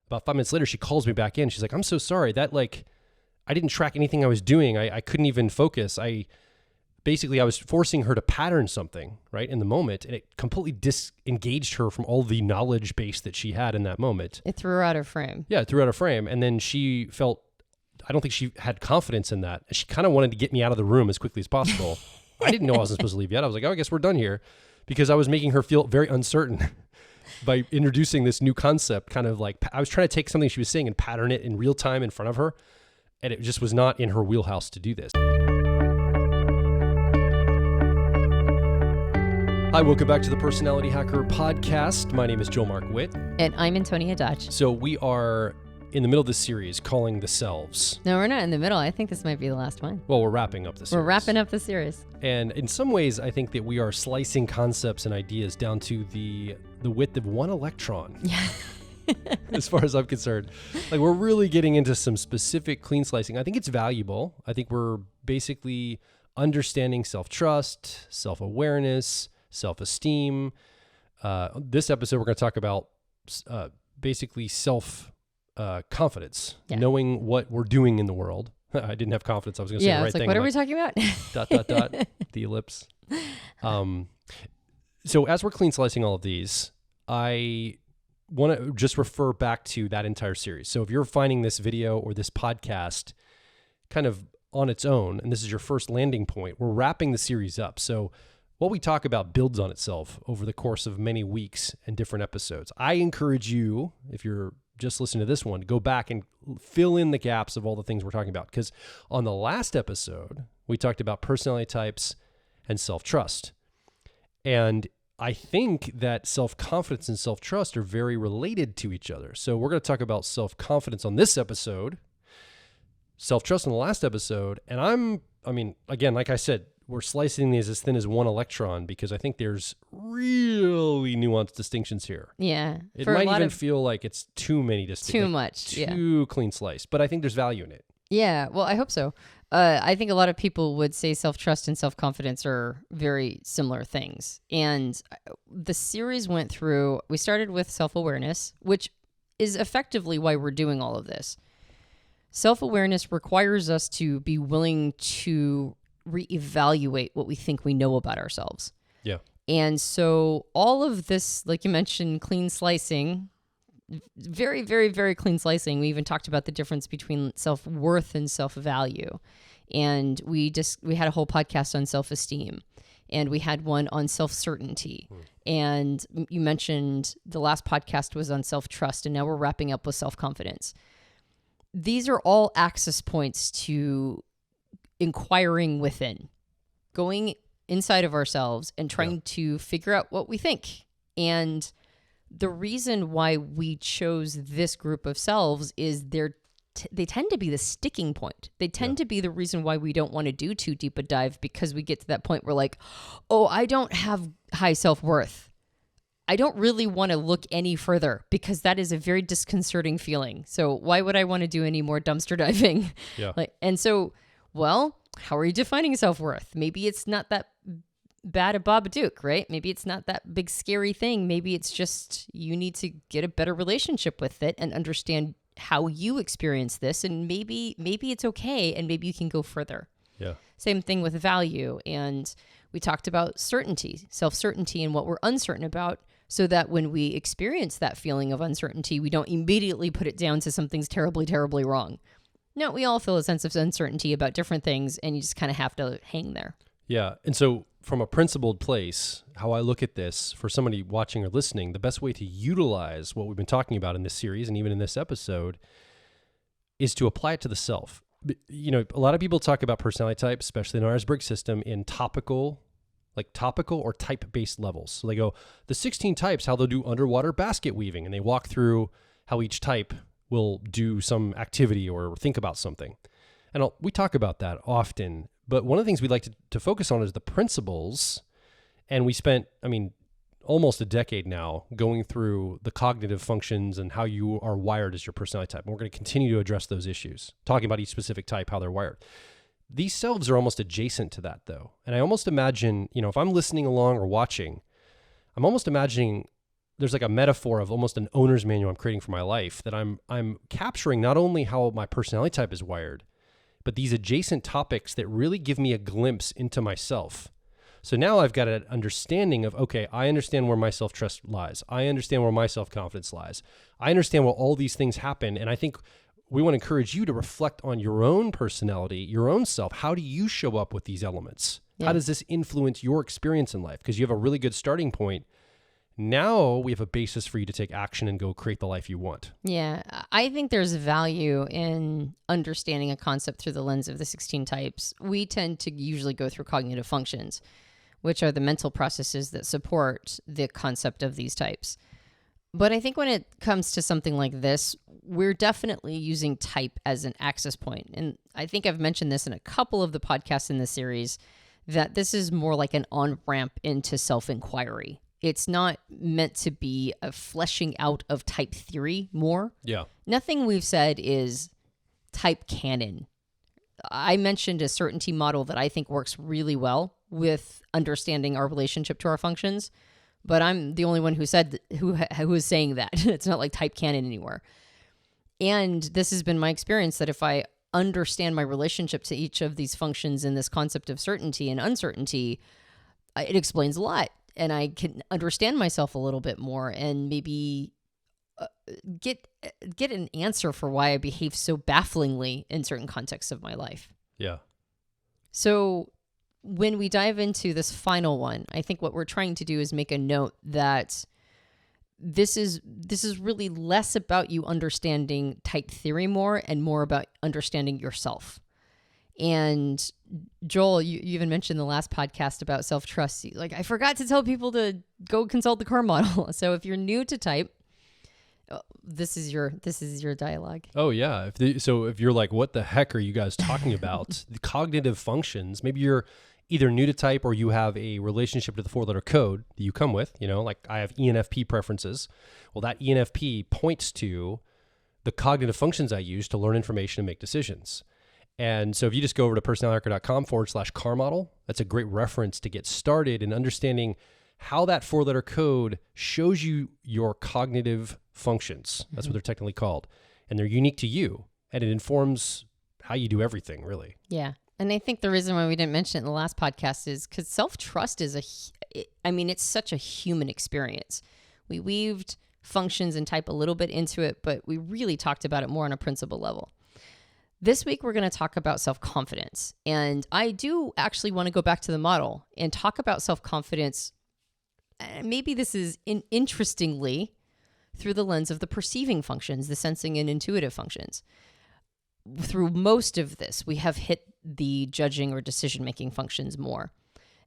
about 5 minutes later, she calls me back in. She's like, I'm so sorry that I didn't track anything I was doing. I couldn't even focus. I was forcing her to pattern something right in the moment, and it completely disengaged her from all the knowledge base that she had in that moment. It threw her out of frame. Yeah, it threw her out of frame. And then she felt, I don't think she had confidence in that. She kind of wanted to get me out of the room as quickly as possible. I didn't know I wasn't supposed to leave yet. I was like, oh, I guess we're done here, because I was making her feel very uncertain by introducing this new concept. Kind of like, I was trying to take something she was saying and pattern it in real time in front of her. And it just was not in her wheelhouse to do this. Hi, welcome back to the Personality Hacker Podcast. My name is Joel Mark Witt. And I'm Antonia Dodge. So we are in the middle of this series calling The Selves. No, we're not in the middle. I think this might be the last one. Well, we're wrapping up the series. We're wrapping up the series. And in some ways, I think that we are slicing concepts and ideas down to the width of one electron. Yeah. As far as I'm concerned. Like, we're really getting into some specific clean slicing. I think it's valuable. I think we're basically understanding self-trust, self-awareness, self-esteem. This episode, we're going to talk about basically self-confidence, knowing what we're doing in the world. I didn't have confidence. I was going to say the right thing. What are we talking about? ... the ellipse. So as we're clean slicing all of these, I want to just refer back to that entire series. So if you're finding this video or this podcast kind of on its own, and this is your first landing point, we're wrapping the series up. So what we talk about builds on itself over the course of many weeks and different episodes. I encourage you, if you're just listening to this one, to go back and fill in the gaps of all the things we're talking about. Because on the last episode, we talked about personality types and self-trust. And I think that self-confidence and self-trust are very related to each other. So we're going to talk about self-confidence on this episode, self-trust on the last episode. And again, like I said, we're slicing these as thin as one electron because I think there's really nuanced distinctions here. Yeah. It might even feel like it's too many distinctions. Too much. Too clean sliced. But I think there's value in it. Yeah. Well, I hope so. I think a lot of people would say self-trust and self-confidence are very similar things. And the series we started with self-awareness, which is effectively why we're doing all of this. Self-awareness requires us to be willing to reevaluate what we think we know about ourselves. Yeah. And so all of this, like you mentioned, clean slicing, very, very, very clean slicing. We even talked about the difference between self-worth and self-value. And we had a whole podcast on self-esteem, and we had one on self-certainty. And you mentioned the last podcast was on self-trust, and now we're wrapping up with self-confidence. These are all access points to inquiring within, going inside of ourselves and trying to figure out what we think. And the reason why we chose this group of selves is they tend to be the sticking point. They tend to be the reason why we don't want to do too deep a dive, because we get to that point where like, oh, I don't have high self-worth. I don't really want to look any further because that is a very disconcerting feeling. So why would I want to do any more dumpster diving? Yeah. Well, how are you defining self-worth? Maybe it's not that bad a Babadook, right? Maybe it's not that big scary thing. Maybe it's just you need to get a better relationship with it and understand how you experience this, and maybe it's okay, and maybe you can go further. Yeah. Same thing with value. And we talked about certainty, self-certainty, and what we're uncertain about, so that when we experience that feeling of uncertainty, we don't immediately put it down to something's terribly, terribly wrong. No, we all feel a sense of uncertainty about different things, and you just kind of have to hang there. Yeah. And so from a principled place, how I look at this for somebody watching or listening, the best way to utilize what we've been talking about in this series and even in this episode is to apply it to the self. You know, a lot of people talk about personality types, especially in our Briggs system, in topical or type-based levels. So they go, the 16 types, how they'll do underwater basket weaving, and they walk through how each type will do some activity or think about something. And we talk about that often, but one of the things we like to focus on is the principles. And we spent, almost a decade now going through the cognitive functions and how you are wired as your personality type. And we're going to continue to address those issues, talking about each specific type, how they're wired. These selves are almost adjacent to that, though. And I almost imagine, if I'm listening along or watching, I'm almost imagining there's like a metaphor of almost an owner's manual I'm creating for my life, that I'm capturing not only how my personality type is wired, but these adjacent topics that really give me a glimpse into myself. So now I've got an understanding of, okay, I understand where my self-trust lies. I understand where my self-confidence lies. I understand where all these things happen. And I think we want to encourage you to reflect on your own personality, your own self. How do you show up with these elements? Yeah. How does this influence your experience in life? Because you have a really good starting point. Now we have a basis for you to take action and go create the life you want. Yeah, I think there's value in understanding a concept through the lens of the 16 types. We tend to usually go through cognitive functions, which are the mental processes that support the concept of these types. But I think when it comes to something like this, we're definitely using type as an access point. And I think I've mentioned this in a couple of the podcasts in this series, that this is more like an on-ramp into self-inquiry. It's not meant to be a fleshing out of type theory more. Yeah. Nothing we've said is type canon. I mentioned a certainty model that I think works really well with understanding our relationship to our functions, but I'm the only one who said who is saying that. It's not like type canon anywhere. And this has been my experience, that if I understand my relationship to each of these functions in this concept of certainty and uncertainty, it explains a lot. And I can understand myself a little bit more and maybe get an answer for why I behave so bafflingly in certain contexts of my life. Yeah. So when we dive into this final one, I think what we're trying to do is make a note that this is really less about you understanding type theory more and more about understanding yourself. And Joel, you even mentioned the last podcast about self-trust. Like, I forgot to tell people to go consult the car model. So if you're new to type, this is your dialogue. Oh yeah. So if you're like, what the heck are you guys talking about? The cognitive functions, maybe you're either new to type or you have a relationship to the 4-letter code that you come with, like I have ENFP preferences. Well, that ENFP points to the cognitive functions I use to learn information and make decisions. And so if you just go over to personalityhacker.com/car model, that's a great reference to get started in understanding how that 4-letter code shows you your cognitive functions. That's what they're technically called. And they're unique to you. And it informs how you do everything, really. Yeah. And I think the reason why we didn't mention it in the last podcast is because self-trust is it's such a human experience. We weaved functions and type a little bit into it, but we really talked about it more on a principle level. This week, we're going to talk about self-confidence. And I do actually want to go back to the model and talk about self-confidence. Maybe this is interestingly through the lens of the perceiving functions, the sensing and intuitive functions. Through most of this, we have hit the judging or decision-making functions more.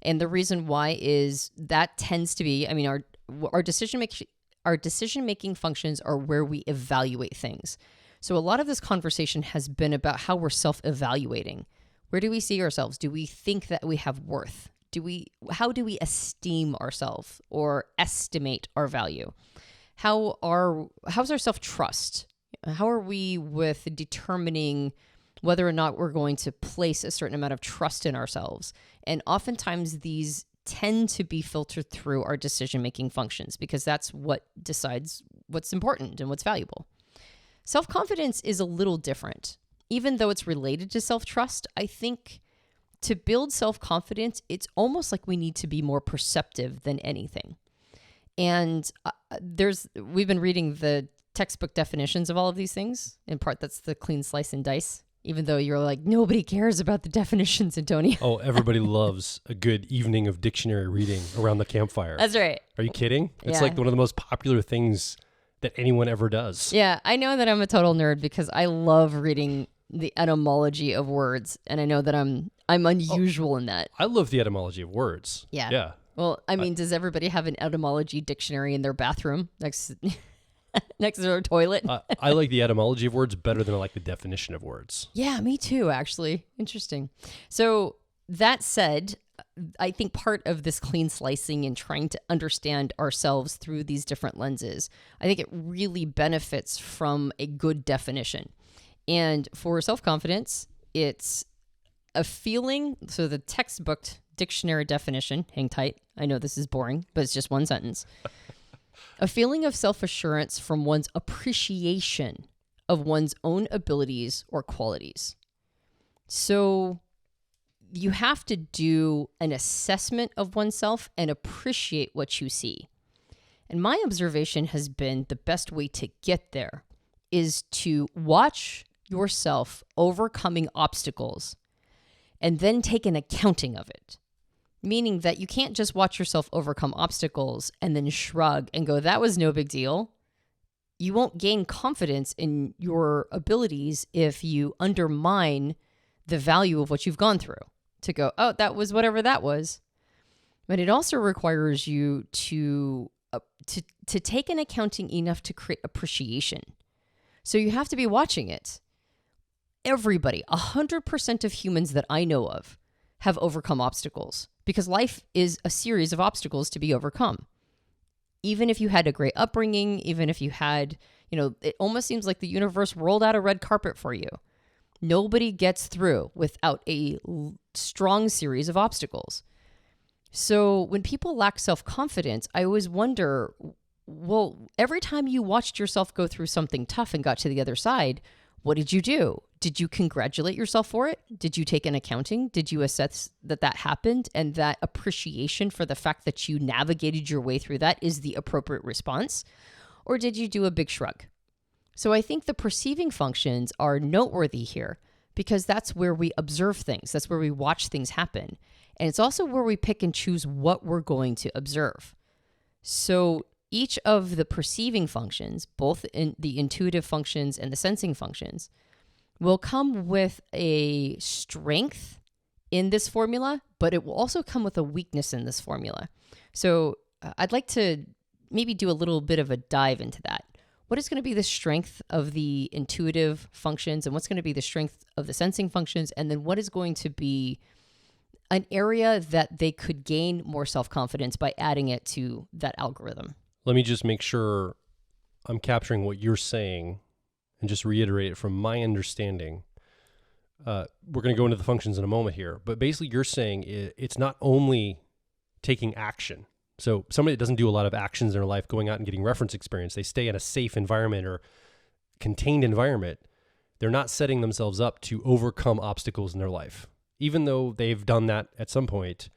And the reason why is that tends to be, our decision-making functions are where we evaluate things. So a lot of this conversation has been about how we're self-evaluating. Where do we see ourselves? Do we think that we have worth? How do we esteem ourselves or estimate our value? How's our self-trust? How are we with determining whether or not we're going to place a certain amount of trust in ourselves? And oftentimes these tend to be filtered through our decision-making functions because that's what decides what's important and what's valuable. Self-confidence is a little different. Even though it's related to self-trust, I think to build self-confidence, it's almost like we need to be more perceptive than anything. And we've been reading the textbook definitions of all of these things. In part, that's the clean slice and dice, even though you're like, nobody cares about the definitions, Antonia. Oh, everybody loves a good evening of dictionary reading around the campfire. That's right. Are you kidding? It's Yeah. like one of the most popular things that anyone ever does. Yeah, I know that I'm a total nerd because I love reading the etymology of words, and I know that I'm unusual in that. I love the etymology of words. Yeah. Yeah. Well, does everybody have an etymology dictionary in their bathroom next to their toilet? I like the etymology of words better than I like the definition of words. Yeah, me too, actually. Interesting. So that said, I think part of this clean slicing and trying to understand ourselves through these different lenses, I think it really benefits from a good definition. And for self-confidence, it's a feeling. So the textbook dictionary definition, hang tight. I know this is boring, but it's just one sentence. A feeling of self-assurance from one's appreciation of one's own abilities or qualities. So you have to do an assessment of oneself and appreciate what you see. And my observation has been the best way to get there is to watch yourself overcoming obstacles and then take an accounting of it. Meaning that you can't just watch yourself overcome obstacles and then shrug and go, that was no big deal. You won't gain confidence in your abilities if you undermine the value of what you've gone through. To go, oh, that was whatever that was. But it also requires you to take an accounting enough to create appreciation. So you have to be watching it. Everybody, 100% of humans that I know of have overcome obstacles because life is a series of obstacles to be overcome. Even if you had a great upbringing, even if you had, it almost seems like the universe rolled out a red carpet for you. Nobody gets through without a strong series of obstacles. So when people lack self-confidence, I always wonder, well, every time you watched yourself go through something tough and got to the other side, what did you do? Did you congratulate yourself for it? Did you take an accounting? Did you assess that happened and that appreciation for the fact that you navigated your way through that is the appropriate response? Or did you do a big shrug? So I think the perceiving functions are noteworthy here because that's where we observe things. That's where we watch things happen. And it's also where we pick and choose what we're going to observe. So each of the perceiving functions, both in the intuitive functions and the sensing functions, will come with a strength in this formula, but it will also come with a weakness in this formula. So I'd like to maybe do a little bit of a dive into that. What is going to be the strength of the intuitive functions and what's going to be the strength of the sensing functions? And then what is going to be an area that they could gain more self-confidence by adding it to that algorithm? Let me just make sure I'm capturing what you're saying and just reiterate it from my understanding. We're going to go into the functions in a moment here, but basically you're saying it's not only taking action. So somebody that doesn't do a lot of actions in their life, going out and getting reference experience, they stay in a safe environment or contained environment, they're not setting themselves up to overcome obstacles in their life. Even though they've done that at some point,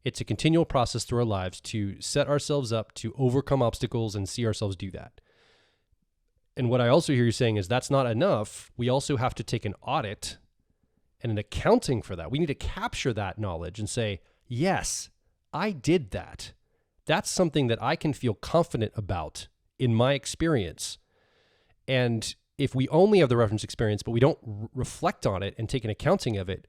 it's a continual process through our lives to set ourselves up to overcome obstacles and see ourselves do that. And what I also hear you saying is that's not enough. We also have to take an audit and an accounting for that. We need to capture that knowledge and say, yes, I did that. That's something that I can feel confident about in my experience. And if we only have the reference experience, but we don't reflect on it and take an accounting of it,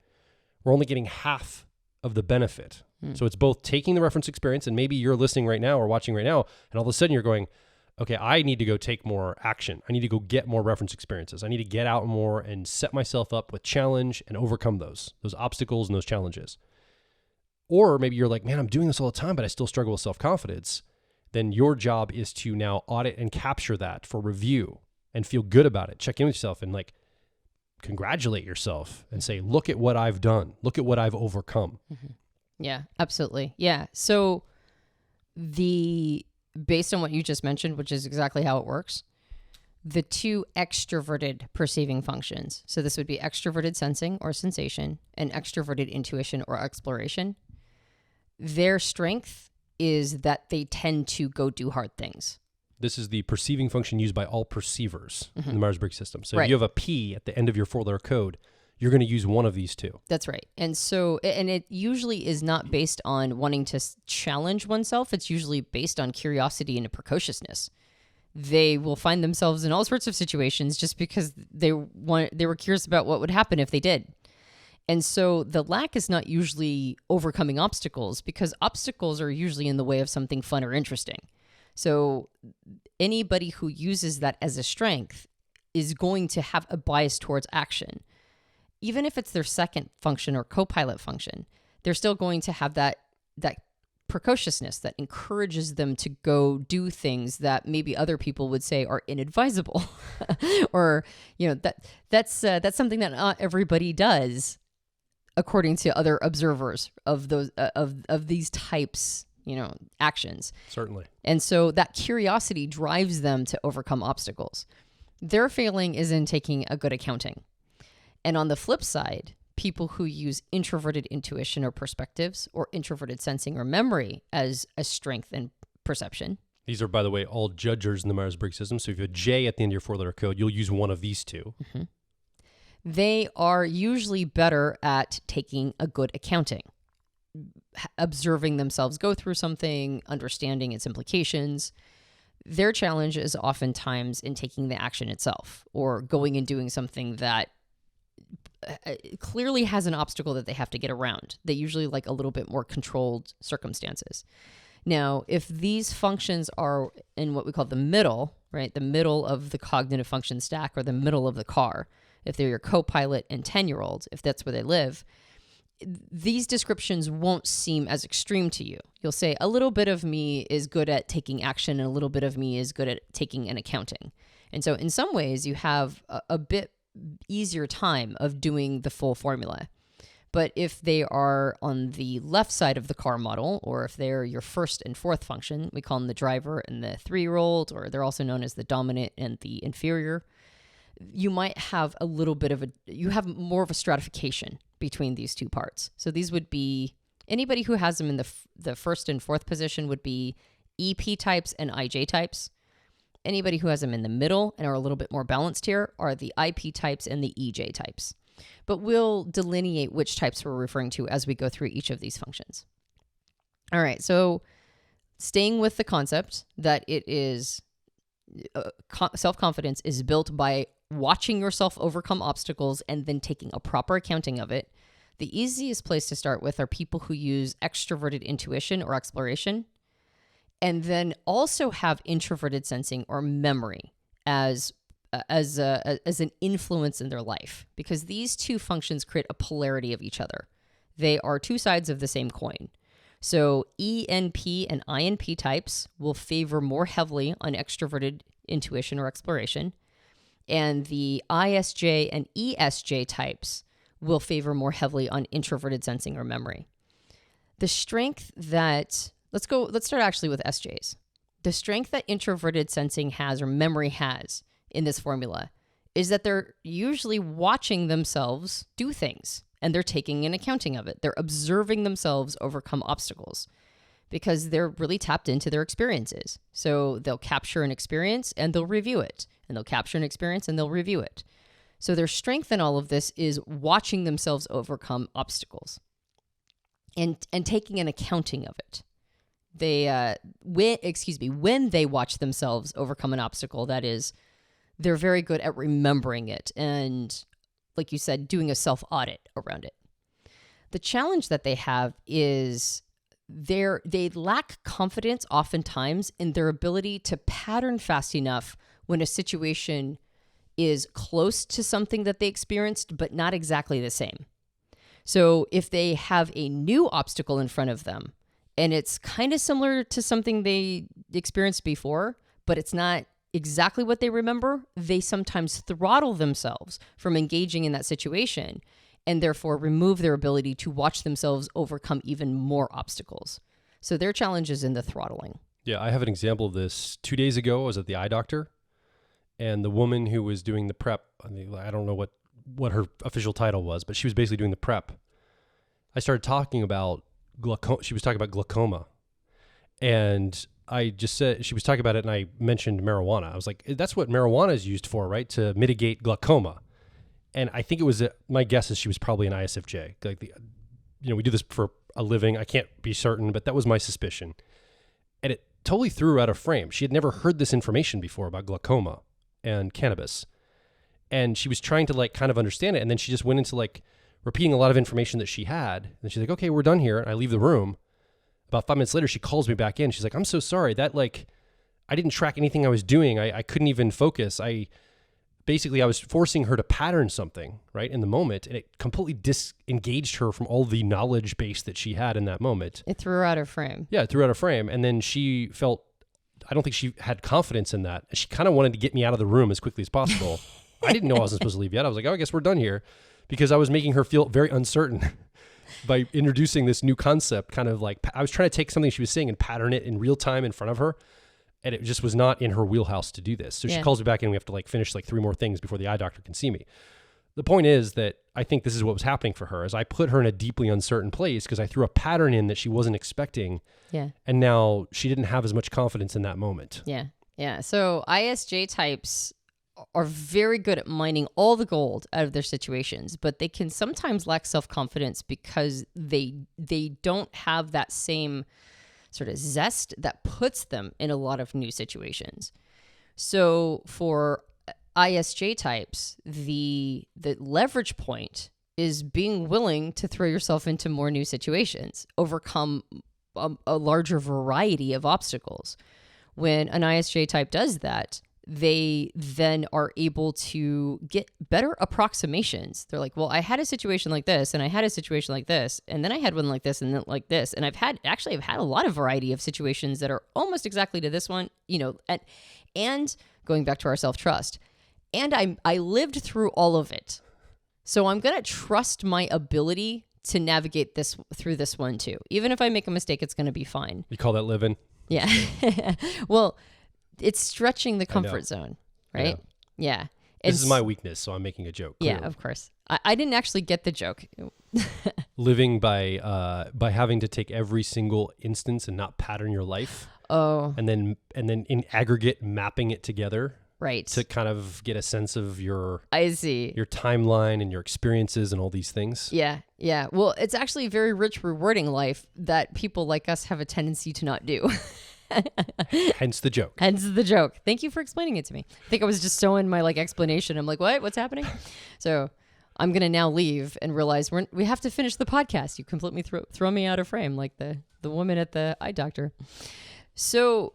we're only getting half of the benefit. So it's both taking the reference experience, and maybe you're listening right now or watching right now, and all of a sudden you're going, okay, I need to go take more action. I need to go get more reference experiences. I need to get out more and set myself up with challenge and overcome those obstacles and those challenges. Or maybe you're like, man, I'm doing this all the time, but I still struggle with self-confidence. Then your job is to now audit and capture that for review and feel good about it. Check in with yourself and congratulate yourself and say, look at what I've done. Look at what I've overcome. Mm-hmm. Yeah, absolutely. Yeah. So based on what you just mentioned, which is exactly how it works, the two extroverted perceiving functions. So this would be extroverted sensing or sensation and extroverted intuition or exploration. Their strength is that they tend to go do hard things. This is the perceiving function used by all perceivers in the Myers-Briggs system. So Right. if you have a P at the end of your four-letter code, you're going to use one of these two. That's right. And it usually is not based on wanting to challenge oneself. It's usually based on curiosity and precociousness. They will find themselves in all sorts of situations just because they were curious about what would happen if they did. And so the lack is not usually overcoming obstacles because obstacles are usually in the way of something fun or interesting. So anybody who uses that as a strength is going to have a bias towards action. Even if it's their second function or co-pilot function, they're still going to have that precociousness that encourages them to go do things that maybe other people would say are inadvisable, or that's something that not everybody does, according to other observers of those of these types actions. Certainly. And so that curiosity drives them to overcome obstacles. Their failing is in taking a good accounting. And on the flip side, people who use introverted intuition or perspectives or introverted sensing or memory as a strength and perception. These are, by the way, all judgers in the Myers-Briggs system. So if you have a J at the end of your 4-letter code, you'll use one of these two. Mm-hmm. They are usually better at taking a good accounting, observing themselves go through something, understanding its implications. Their challenge is oftentimes in taking the action itself or going and doing something that clearly has an obstacle that they have to get around. They usually like a little bit more controlled circumstances. Now, if these functions are in what we call the middle, right, the middle of the cognitive function stack or the middle of the car, if they're your co-pilot and 10-year-old, if that's where they live, these descriptions won't seem as extreme to you. You'll say a little bit of me is good at taking action and a little bit of me is good at taking an accounting. And so in some ways you have a bit easier time of doing the full formula. But if they are on the left side of the car model, or if they're your first and fourth function, we call them the driver and the 3-year-old, or they're also known as the dominant and the inferior, you might have a little bit of you have more of a stratification between these two parts. So these would be, anybody who has them in the first and fourth position would be EP types and IJ types. Anybody who has them in the middle and are a little bit more balanced here are the IP types and the EJ types. But we'll delineate which types we're referring to as we go through each of these functions. All right, so staying with the concept that it is self-confidence is built by watching yourself overcome obstacles and then taking a proper accounting of it. The easiest place to start with are people who use extroverted intuition or exploration, and then also have introverted sensing or memory as an influence in their life, because these two functions create a polarity of each other. They are two sides of the same coin. So ENP and INP types will favor more heavily on extroverted intuition or exploration, and the ISJ and ESJ types will favor more heavily on introverted sensing or memory. The strength that, let's start actually with SJs. The strength that introverted sensing has or memory has in this formula is that they're usually watching themselves do things and they're taking an accounting of it. They're observing themselves overcome obstacles because they're really tapped into their experiences. So they'll capture an experience and they'll review it, and they'll capture an experience and they'll review it. So their strength in all of this is watching themselves overcome obstacles and taking an accounting of it. When they watch themselves overcome an obstacle, that is, they're very good at remembering it and, like you said, doing a self-audit around it. The challenge that they have is they lack confidence oftentimes in their ability to pattern fast enough when a situation is close to something that they experienced, but not exactly the same. So if they have a new obstacle in front of them and it's kind of similar to something they experienced before, but it's not exactly what they remember, they sometimes throttle themselves from engaging in that situation and therefore remove their ability to watch themselves overcome even more obstacles. So their challenge is in the throttling. Yeah, I have an example of this. 2 days ago, I was at the eye doctor, and the woman who was doing the prep, I don't know what her official title was, but she was basically doing the prep. I started talking about glaucoma. She was talking about glaucoma. And I just said, she was talking about it, and I mentioned marijuana. I was like, that's what marijuana is used for, right? To mitigate glaucoma. And I think it was, my guess is she was probably an ISFJ. We do this for a living. I can't be certain, but that was my suspicion. And it totally threw her out of frame. She had never heard this information before about glaucoma and cannabis. And she was trying to kind of understand it. And then she just went into repeating a lot of information that she had. And she's like, okay, we're done here. And I leave the room. About 5 minutes later, she calls me back in. She's like, I'm so sorry that I didn't track anything I was doing. I couldn't even focus. I was forcing her to pattern something right in the moment. And it completely disengaged her from all the knowledge base that she had in that moment. It threw her out of frame. Yeah, it threw her out of frame. And then she felt, I don't think she had confidence in that. She kind of wanted to get me out of the room as quickly as possible. I didn't know I wasn't supposed to leave yet. I was like, oh, I guess we're done here, because I was making her feel very uncertain. by introducing this new concept, kind of like I was trying to take something she was saying and pattern it in real time in front of her. And it just was not in her wheelhouse to do this. So she calls me back in. We have to like finish like 3 more things before the eye doctor can see me. The point is that I think this is what was happening for her, as I put her in a deeply uncertain place because I threw a pattern in that she wasn't expecting. Yeah. And now she didn't have as much confidence in that moment. Yeah. Yeah. So ISJ types are very good at mining all the gold out of their situations, but they can sometimes lack self-confidence because they don't have that same sort of zest that puts them in a lot of new situations. So for ISJ types, the leverage point is being willing to throw yourself into more new situations, overcome a larger variety of obstacles. When an ISJ type does that, they then are able to get better approximations. They're like, well, I had a situation like this, and I had a situation like this, and then I had one like this, and then like this. And I've had a lot of variety of situations that are almost exactly to this one, and going back to our self-trust. And I lived through all of it. So I'm going to trust my ability to navigate through this one too. Even if I make a mistake, it's going to be fine. You call that living? Yeah. Well, it's stretching the comfort zone, right? Yeah. This is my weakness, so I'm making a joke. Clearly. Yeah, of course. I didn't actually get the joke. Living by having to take every single instance and not pattern your life. Oh. And then in aggregate mapping it together. Right. To kind of get a sense of your timeline and your experiences and all these things. Yeah. Yeah. Well, it's actually a very rich, rewarding life that people like us have a tendency to not do. Hence the joke. Thank you for explaining it to me. I think I was just so in my explanation. I'm like, what's happening? So I'm going to now leave and realize we have to finish the podcast. You completely throw me out of frame like the woman at the eye doctor. So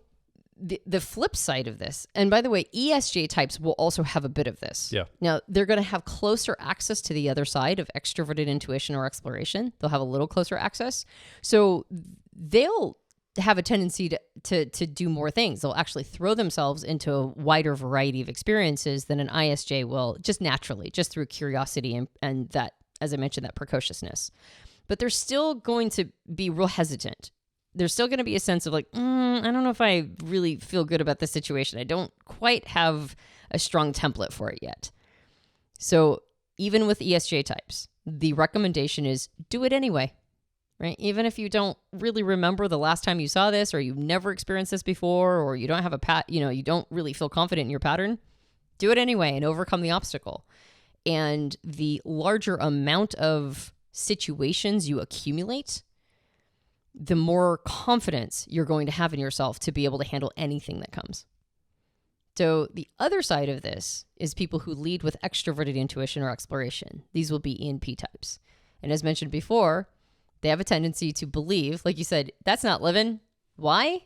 the flip side of this, and by the way, ESJ types will also have a bit of this. Yeah. Now, they're going to have closer access to the other side of extroverted intuition or exploration. They'll have a little closer access. So they'll have a tendency to do more things. They'll actually throw themselves into a wider variety of experiences than an ISJ will, just naturally, just through curiosity and that, as I mentioned, that precociousness. But they're still going to be real hesitant. There's still going to be a sense of I don't know if I really feel good about this situation. I don't quite have a strong template for it yet. So even with ESJ types, the recommendation is do it anyway. Right? Even if you don't really remember the last time you saw this, or you've never experienced this before, or you don't have you don't really feel confident in your pattern, do it anyway and overcome the obstacle. And the larger amount of situations you accumulate, the more confidence you're going to have in yourself to be able to handle anything that comes. So the other side of this is people who lead with extroverted intuition or exploration. These will be INP types. And as mentioned before, they have a tendency to believe, like you said, that's not living. Why?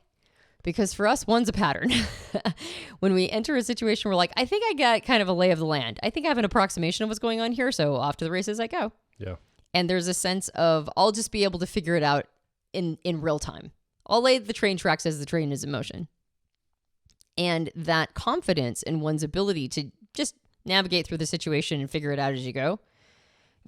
Because for us, one's a pattern. When we enter a situation, we're like, I think I got kind of a lay of the land. I think I have an approximation of what's going on here. So off to the races I go. Yeah. And there's a sense of, I'll just be able to figure it out in real time. I'll lay the train tracks as the train is in motion. And that confidence in one's ability to just navigate through the situation and figure it out as you go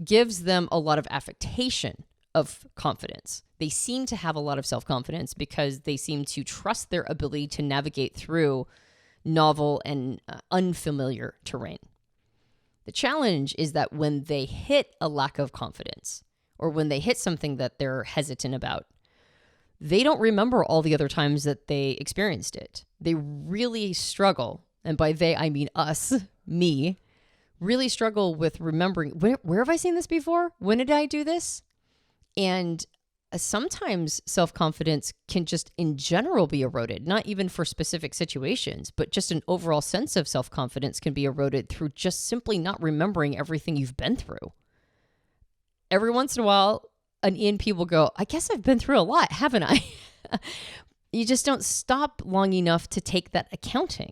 gives them a lot of affectation of confidence. They seem to have a lot of self-confidence because they seem to trust their ability to navigate through novel and unfamiliar terrain. The challenge is that when they hit a lack of confidence, or when they hit something that they're hesitant about, they don't remember all the other times that they experienced it. They really struggle, and by they, I mean us, me, really struggle with remembering, where have I seen this before? When did I do this? And sometimes self-confidence can just in general be eroded, not even for specific situations, but just an overall sense of self-confidence can be eroded through just simply not remembering everything you've been through. Every once in a while, an ENP will go, I guess I've been through a lot, haven't I? You just don't stop long enough to take that accounting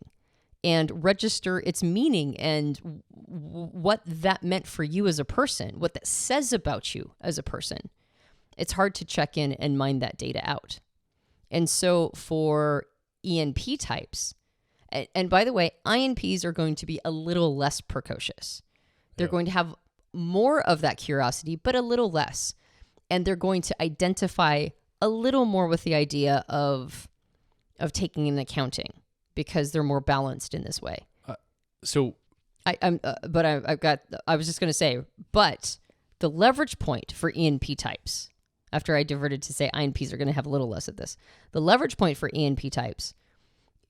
and register its meaning and what that meant for you as a person, what that says about you as a person. It's hard to check in and mine that data out. And so for ENP types, and by the way, INPs are going to be a little less precocious. They're going to have more of that curiosity, but a little less. and they're going to identify a little more with the idea of taking an accounting because they're more balanced in this way. I was just going to say, but the leverage point for ENP types, after I diverted to say INPs are going to have a little less of this, the leverage point for ENP types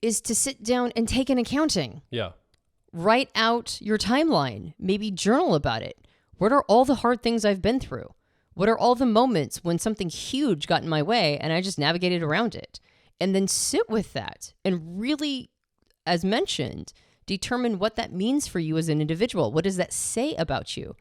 is to sit down and take an accounting. Yeah. Write out your timeline, maybe journal about it. What are all the hard things I've been through? What are all the moments when something huge got in my way and I just navigated around it? And then sit with that and really, as mentioned, determine what that means for you as an individual. What does that say about you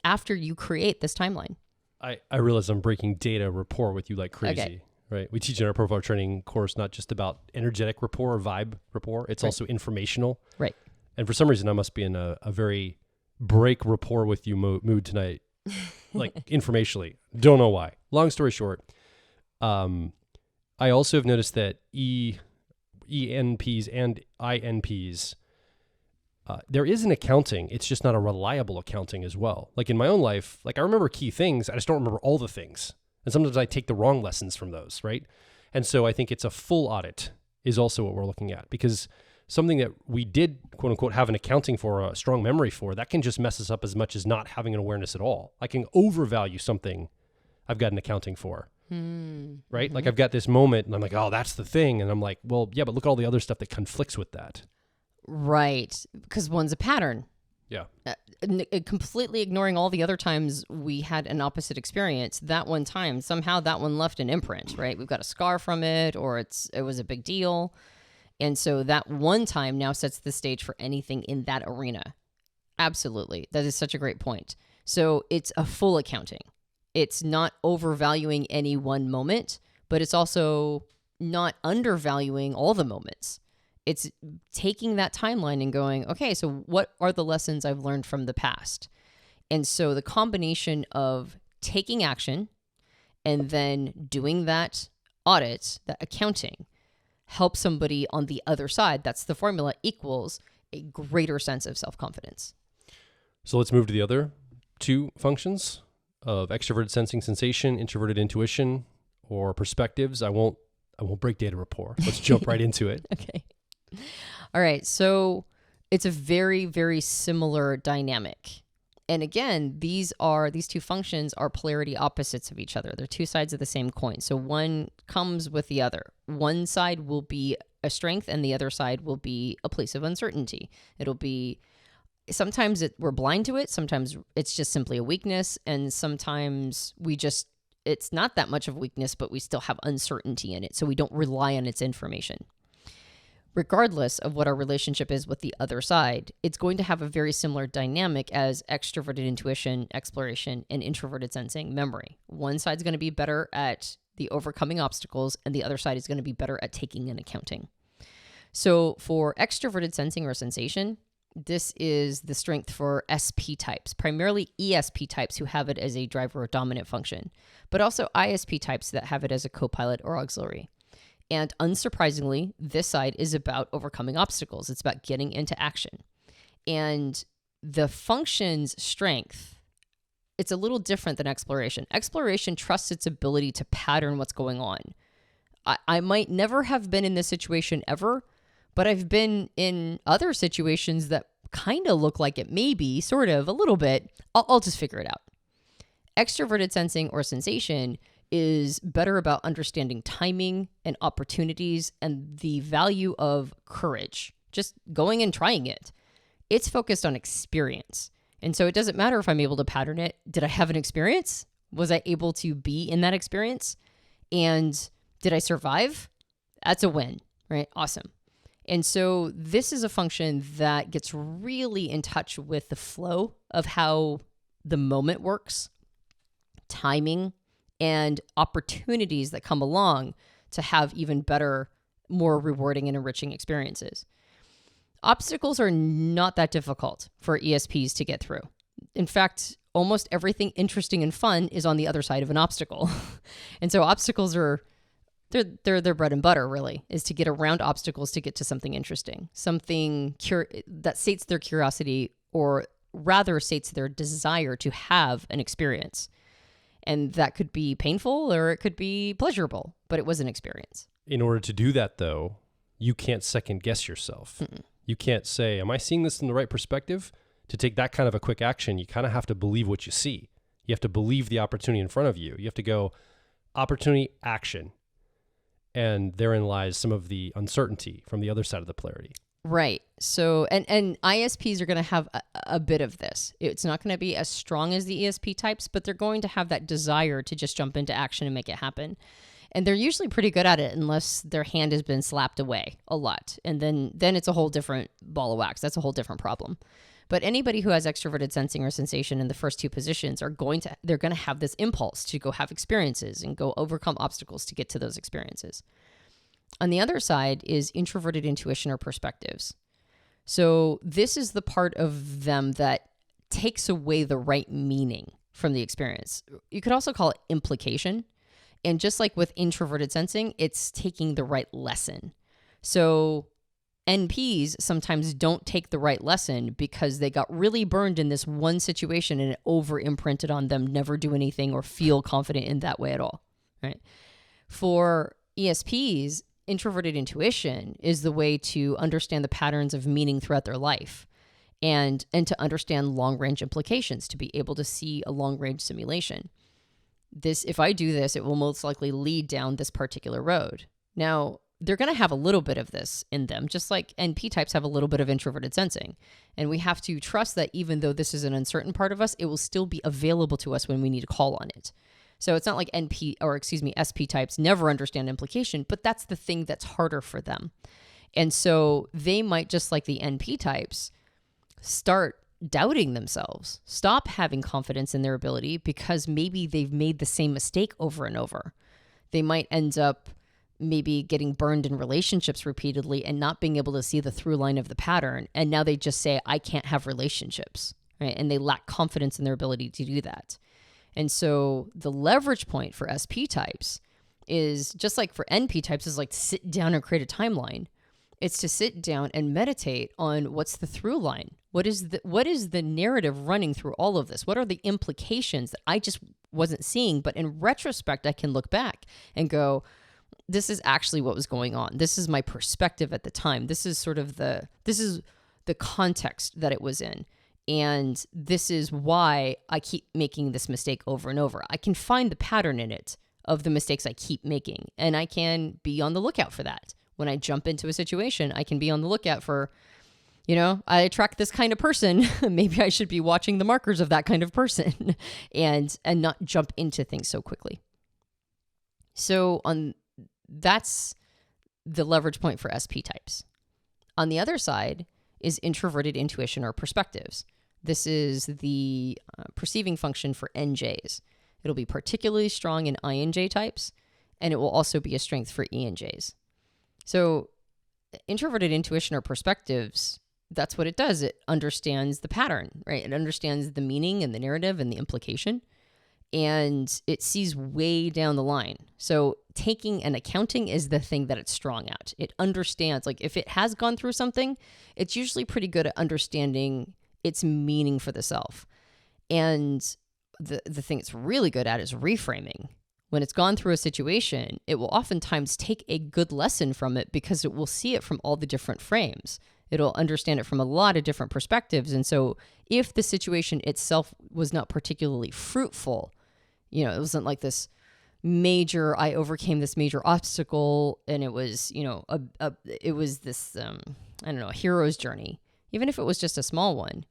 after you create this timeline? I realize I'm breaking data rapport with you like crazy. Okay. Right? We teach in our profile training course not just about energetic rapport or vibe rapport. It's also informational. Right. And for some reason, I must be in a very break rapport with you mood tonight, like informationally. Don't know why. Long story short, I also have noticed that ENPs and INPs, there is an accounting. It's just not a reliable accounting as well. Like in my own life, like I remember key things. I just don't remember all the things. And sometimes I take the wrong lessons from those, right? And so I think it's a full audit is also what we're looking at, because something that we did, quote unquote, have an accounting for, a strong memory for, that can just mess us up as much as not having an awareness at all. I can overvalue something I've got an accounting for, right? Mm-hmm. Like I've got this moment and I'm like, oh, that's the thing. And I'm like, well, yeah, but look at all the other stuff that conflicts with that. Right. Because one's a pattern. Yeah. Completely ignoring all the other times we had an opposite experience. That one time, somehow that one left an imprint, right? We've got a scar from it, or it was a big deal. And so that one time now sets the stage for anything in that arena. Absolutely. That is such a great point. So it's a full accounting. It's not overvaluing any one moment, but it's also not undervaluing all the moments. It's taking that timeline and going, okay, so what are the lessons I've learned from the past? And so the combination of taking action and then doing that audit, that accounting, helps somebody on the other side, that's the formula, equals a greater sense of self-confidence. So let's move to the other two functions of extroverted sensing sensation, introverted intuition, or perspectives. I won't break data rapport. Let's jump right into it. Okay. All right. So it's a very, very similar dynamic. And again, these two functions are polarity opposites of each other. They're two sides of the same coin. So one comes with the other. One side will be a strength and the other side will be a place of uncertainty. It'll be, sometimes we're blind to it. Sometimes it's just simply a weakness. And sometimes it's not that much of a weakness, but we still have uncertainty in it. So we don't rely on its information. Regardless of what our relationship is with the other side, it's going to have a very similar dynamic as extroverted intuition, exploration, and introverted sensing memory. One side's going to be better at the overcoming obstacles, and the other side is going to be better at taking and accounting. So for extroverted sensing or sensation, this is the strength for SP types, primarily ESP types who have it as a driver or dominant function, but also ISP types that have it as a co-pilot or auxiliary. And unsurprisingly, this side is about overcoming obstacles. It's about getting into action. And the function's strength, it's a little different than exploration. Exploration trusts its ability to pattern what's going on. I might never have been in this situation ever, but I've been in other situations that kind of look like it may be, sort of, a little bit. I'll just figure it out. Extroverted sensing or sensation is better about understanding timing and opportunities and the value of courage, just going and trying it. It's focused on experience. And so it doesn't matter if I'm able to pattern it. Did I have an experience? Was I able to be in that experience? And did I survive? That's a win, right? Awesome. And so this is a function that gets really in touch with the flow of how the moment works, timing, and opportunities that come along to have even better, more rewarding and enriching experiences. Obstacles are not that difficult for ESPs to get through. In fact, almost everything interesting and fun is on the other side of an obstacle. And so obstacles are, they're their bread and butter, really, is to get around obstacles to get to something interesting, something that sates their curiosity, or rather sates their desire to have an experience. And that could be painful or it could be pleasurable, but it was an experience. In order to do that, though, you can't second guess yourself. Mm-mm. You can't say, am I seeing this in the right perspective? To take that kind of a quick action, you kind of have to believe what you see. You have to believe the opportunity in front of you. You have to go, opportunity, action. And therein lies some of the uncertainty from the other side of the polarity. Right. So, and ISPs are going to have a bit of this. It's not going to be as strong as the ESP types, but they're going to have that desire to just jump into action and make it happen. And they're usually pretty good at it unless their hand has been slapped away a lot. And then it's a whole different ball of wax. That's a whole different problem. But anybody who has extroverted sensing or sensation in the first two positions they're going to have this impulse to go have experiences and go overcome obstacles to get to those experiences. On the other side is introverted intuition or perspectives. So this is the part of them that takes away the right meaning from the experience. You could also call it implication. And just like with introverted sensing, it's taking the right lesson. So NPs sometimes don't take the right lesson because they got really burned in this one situation and it over imprinted on them, never do anything or feel confident in that way at all, right? For ESPs, introverted intuition is the way to understand the patterns of meaning throughout their life and to understand long-range implications, to be able to see a long-range simulation. If I do this, it will most likely lead down this particular road. Now, they're going to have a little bit of this in them, just like NP types have a little bit of introverted sensing. And we have to trust that even though this is an uncertain part of us, it will still be available to us when we need to call on it. So it's not like SP types never understand implication, but that's the thing that's harder for them. And so they might, just like the NP types, start doubting themselves, stop having confidence in their ability because maybe they've made the same mistake over and over. They might end up maybe getting burned in relationships repeatedly and not being able to see the through line of the pattern. And now they just say, I can't have relationships, right? And they lack confidence in their ability to do that. And so the leverage point for SP types is just like for NP types is like to sit down and create a timeline. It's to sit down and meditate on what's the through line. What is the narrative running through all of this? What are the implications that I just wasn't seeing? But in retrospect, I can look back and go, this is actually what was going on. This is my perspective at the time. This is the context that it was in. And this is why I keep making this mistake over and over. I can find the pattern in it of the mistakes I keep making, and I can be on the lookout for that. When I jump into a situation, I can be on the lookout for, I attract this kind of person. Maybe I should be watching the markers of that kind of person and not jump into things so quickly. So that's the leverage point for SP types. On the other side is introverted intuition or perspectives. This is the perceiving function for NJs. It'll be particularly strong in INJ types, and it will also be a strength for ENJs. So introverted intuition or perspectives, that's what it does. It understands the pattern, right? It understands the meaning and the narrative and the implication, and it sees way down the line. So taking and accounting is the thing that it's strong at. It understands, like if it has gone through something, it's usually pretty good at understanding its meaning for the self. And the thing it's really good at is reframing. When it's gone through a situation, it will oftentimes take a good lesson from it because it will see it from all the different frames. It'll understand it from a lot of different perspectives. And so if the situation itself was not particularly fruitful, it wasn't like this major, I overcame this major obstacle and it was, it was this, a hero's journey. Even if it was just a small one,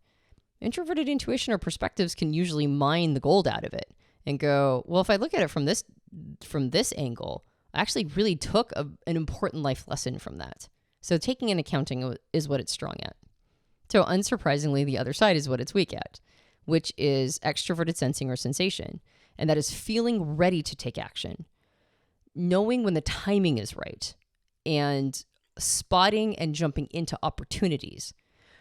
introverted intuition or perspectives can usually mine the gold out of it and go, well, if I look at it from this angle, I actually really took an important life lesson from that. So taking and accounting is what it's strong at. So unsurprisingly, the other side is what it's weak at, which is extroverted sensing or sensation. And that is feeling ready to take action, knowing when the timing is right, and spotting and jumping into opportunities.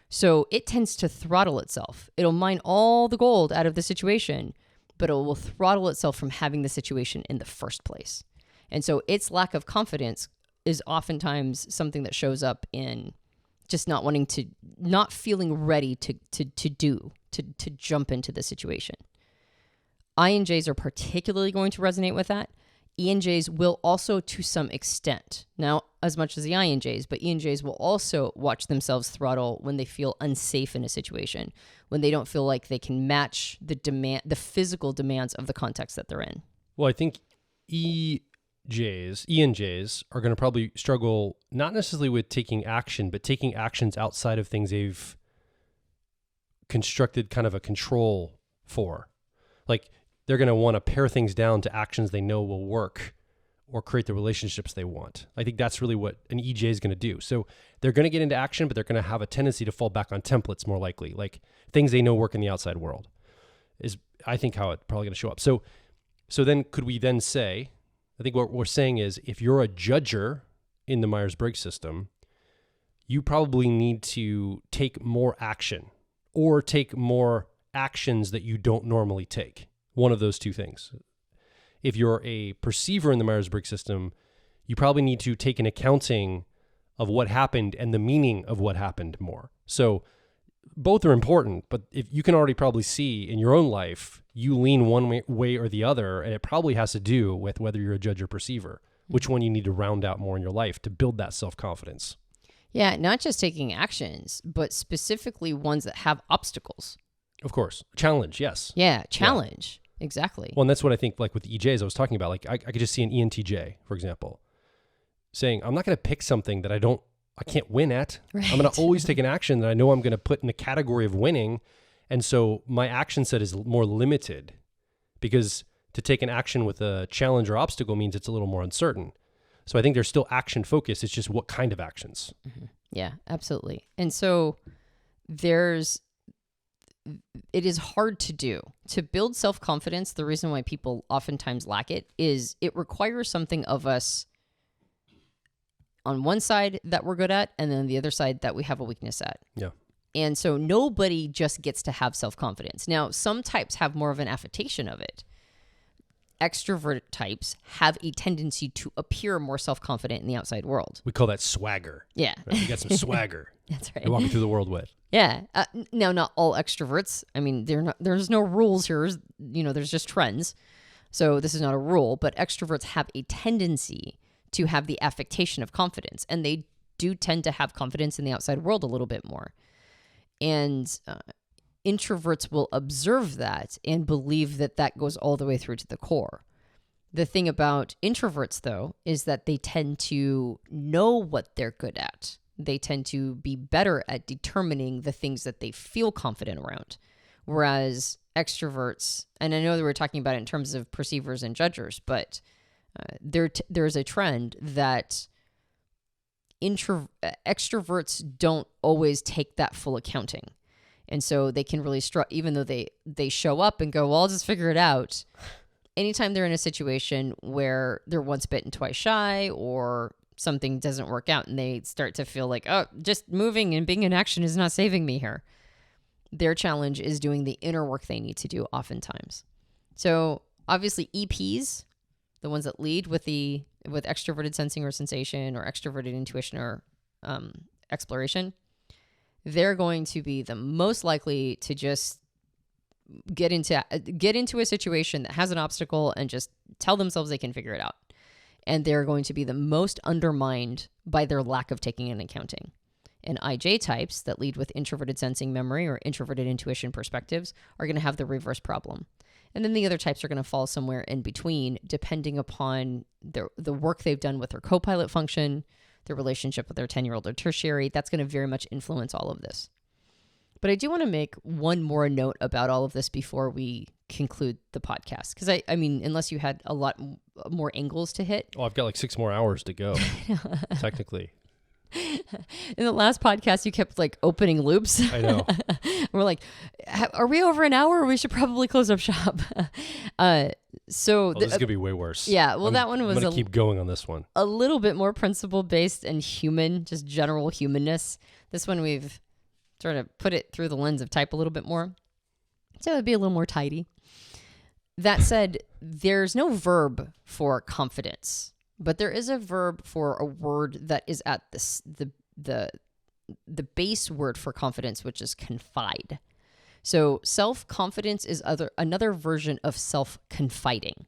So it tends to throttle itself. It'll mine all the gold out of the situation, but it will throttle itself from having the situation in the first place. And so its lack of confidence is oftentimes something that shows up in just not feeling ready to jump into the situation. INJs are particularly going to resonate with that. ENJs will also to some extent. Now, as much as the INJs, but ENJs will also watch themselves throttle when they feel unsafe in a situation, when they don't feel like they can match the physical demands of the context that they're in. Well, I think ENJs are going to probably struggle not necessarily with taking action, but taking actions outside of things they've constructed kind of a control for. Like, they're going to want to pare things down to actions they know will work or create the relationships they want. I think that's really what an EJ is going to do. So they're going to get into action, but they're going to have a tendency to fall back on templates more likely, like things they know work in the outside world is, I think, how it's probably going to show up. So then could we then say, I think what we're saying is if you're a judger in the Myers-Briggs system, you probably need to take more action or take more actions that you don't normally take. One of those two things. If you're a perceiver in the Myers-Briggs system, you probably need to take an accounting of what happened and the meaning of what happened more. So both are important, but if you can already probably see in your own life, you lean one way or the other, and it probably has to do with whether you're a judge or perceiver, which one you need to round out more in your life to build that self-confidence. Yeah, not just taking actions, but specifically ones that have obstacles. Of course. Challenge, yes. Yeah, challenge. Yeah. Exactly. Well, and that's what I think, like with the EJs I was talking about, like I could just see an intj, for example, saying, I'm not going to pick something that I can't win at. Right. I'm going to always take an action that I know I'm going to put in the category of winning. And so my action set is more limited because to take an action with a challenge or obstacle means it's a little more uncertain. So I think there's still action focused. It's just what kind of actions. Mm-hmm. Yeah, absolutely. And so it is hard to do. To build self-confidence, the reason why people oftentimes lack it is it requires something of us on one side that we're good at, and then the other side that we have a weakness at. Yeah. And so nobody just gets to have self-confidence. Now, some types have more of an affectation of it. Extrovert types have a tendency to appear more self-confident in the outside world. We call that swagger. Yeah. Right? You got some swagger. That's right. You're walking through the world with. Yeah. Now, not all extroverts. I mean, there's no rules here. There's just trends. So this is not a rule, but extroverts have a tendency to have the affectation of confidence, and they do tend to have confidence in the outside world a little bit more. And introverts will observe that and believe that that goes all the way through to the core. The thing about introverts, though, is that they tend to know what they're good at. They tend to be better at determining the things that they feel confident around. Whereas extroverts, and I know that we're talking about it in terms of perceivers and judgers, but there's a trend that extroverts don't always take that full accounting. And so they can really even though they show up and go, well, I'll just figure it out. Anytime they're in a situation where they're once bitten, twice shy, or something doesn't work out and they start to feel like, oh, just moving and being in action is not saving me here. Their challenge is doing the inner work they need to do oftentimes. So obviously EPs, the ones that lead with extroverted sensing or sensation or extroverted intuition or exploration, they're going to be the most likely to just get into a situation that has an obstacle and just tell themselves they can figure it out. And they're going to be the most undermined by their lack of taking an accounting. And IJ types that lead with introverted sensing memory or introverted intuition perspectives are going to have the reverse problem. And then the other types are going to fall somewhere in between, depending upon the work they've done with their co-pilot function, their relationship with their 10-year-old or tertiary. That's going to very much influence all of this. But I do want to make one more note about all of this before we conclude the podcast. Because I mean, unless you had a lot more angles to hit. Oh, I've got like 6 more hours to go, technically. In the last podcast, you kept like opening loops. I know. We're like, are we over an hour? We should probably close up shop. This is going to be way worse. Yeah. Well, that one was I'm going to keep going on this one. A little bit more principle based and human, just general humanness. This one we've sort of put it through the lens of type a little bit more. So it'd be a little more tidy. That said, there's no verb for confidence, but there is a verb for a word that is at the base word for confidence, which is confide. So self-confidence is another version of self-confiding.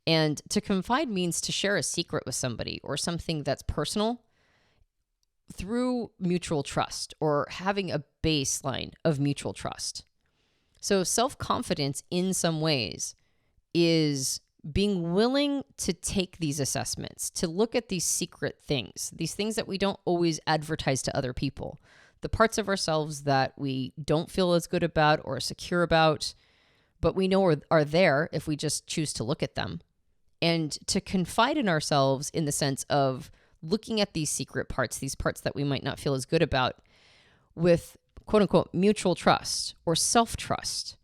And to confide means to share a secret with somebody or something that's personal through mutual trust or having a baseline of mutual trust. So self-confidence in some ways is being willing to take these assessments, to look at these secret things, these things that we don't always advertise to other people, the parts of ourselves that we don't feel as good about or secure about, but we know are there if we just choose to look at them. And to confide in ourselves in the sense of looking at these secret parts, these parts that we might not feel as good about, with quote unquote mutual trust or self-trust.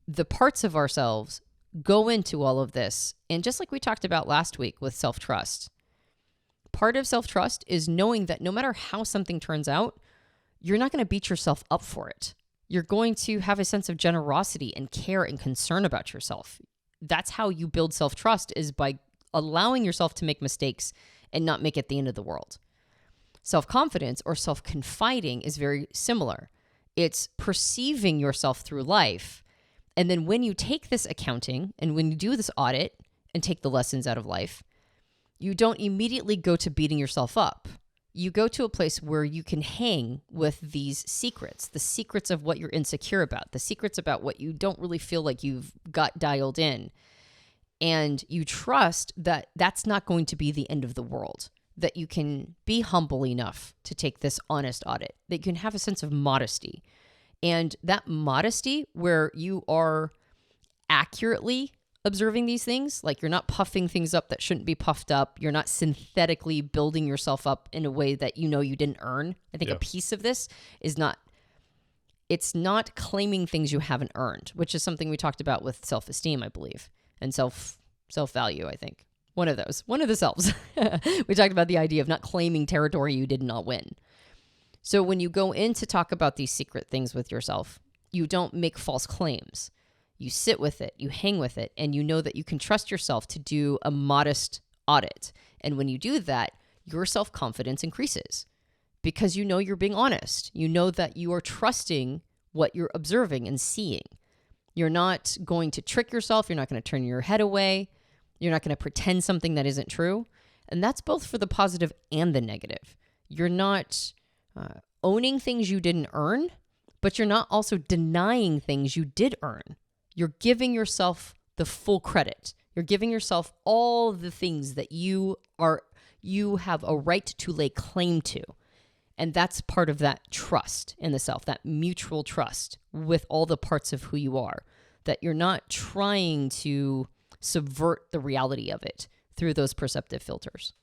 The parts of ourselves go into all of this. And just like we talked about last week with self-trust, part of self-trust is knowing that no matter how something turns out, you're not going to beat yourself up for it. You're going to have a sense of generosity and care and concern about yourself. That's how you build self-trust, is by allowing yourself to make mistakes and not make it the end of the world. Self-confidence or self-confiding is very similar. It's perceiving yourself through life. And then when you take this accounting and when you do this audit and take the lessons out of life, you don't immediately go to beating yourself up. You go to a place where you can hang with these secrets, the secrets of what you're insecure about, the secrets about what you don't really feel like you've got dialed in. And you trust that that's not going to be the end of the world, that you can be humble enough to take this honest audit, that you can have a sense of modesty. And that modesty where you are accurately observing these things, like you're not puffing things up that shouldn't be puffed up. You're not synthetically building yourself up in a way that you know you didn't earn. I think a piece of this is it's not claiming things you haven't earned, which is something we talked about with self-esteem, I believe, and self-value, I think. One of the selves. We talked about the idea of not claiming territory you did not win. So when you go in to talk about these secret things with yourself, you don't make false claims. You sit with it, you hang with it, and you know that you can trust yourself to do a modest audit. And when you do that, your self-confidence increases because you know you're being honest. You know that you are trusting what you're observing and seeing. You're not going to trick yourself. You're not going to turn your head away. You're not going to pretend something that isn't true. And that's both for the positive and the negative. You're not owning things you didn't earn, but you're not also denying things you did earn. You're giving yourself the full credit. You're giving yourself all the things that you have a right to lay claim to. And that's part of that trust in the self, that mutual trust with all the parts of who you are, that you're not trying to subvert the reality of it through those perceptive filters.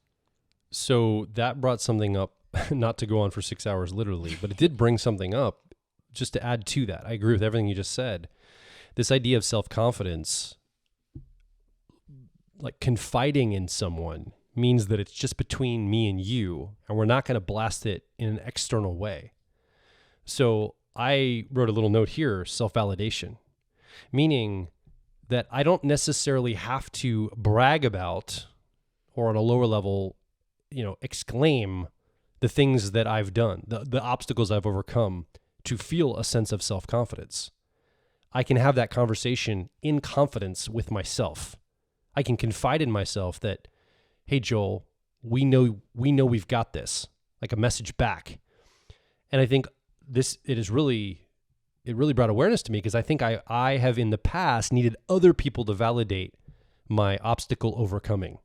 So that brought something up, not to go on for 6 hours literally, but it did bring something up just to add to that. I agree with everything you just said. This idea of self-confidence, like confiding in someone, means that it's just between me and you, and we're not going to blast it in an external way. So I wrote a little note here, self-validation, meaning that I don't necessarily have to brag about, or on a lower level, exclaim the things that I've done, the obstacles I've overcome, to feel a sense of self-confidence. I can have that conversation in confidence with myself. I can confide in myself that, hey, Joel, we know we've got this, like a message back. And I think it really brought awareness to me, because I think I have in the past needed other people to validate my obstacle overcoming,